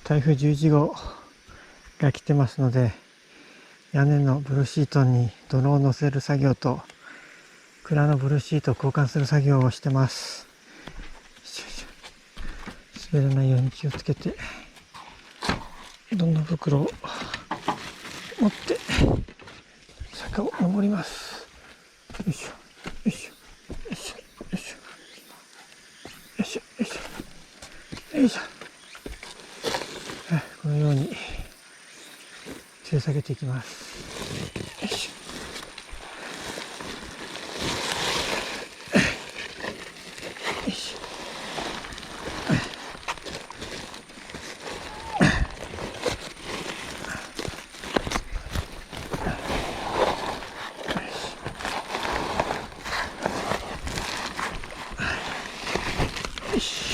台風11号が来てますので、屋根のブルーシートに泥を乗せる作業と蔵のブルーシートを交換する作業をしてます。滑らないように気をつけて、どんな袋を持って坂を登ります。よいしょよいしょよいしょよいしょよいしょよいしょよいしょ。このように吊り下げていきます。よいしょ。よいしょ。よし。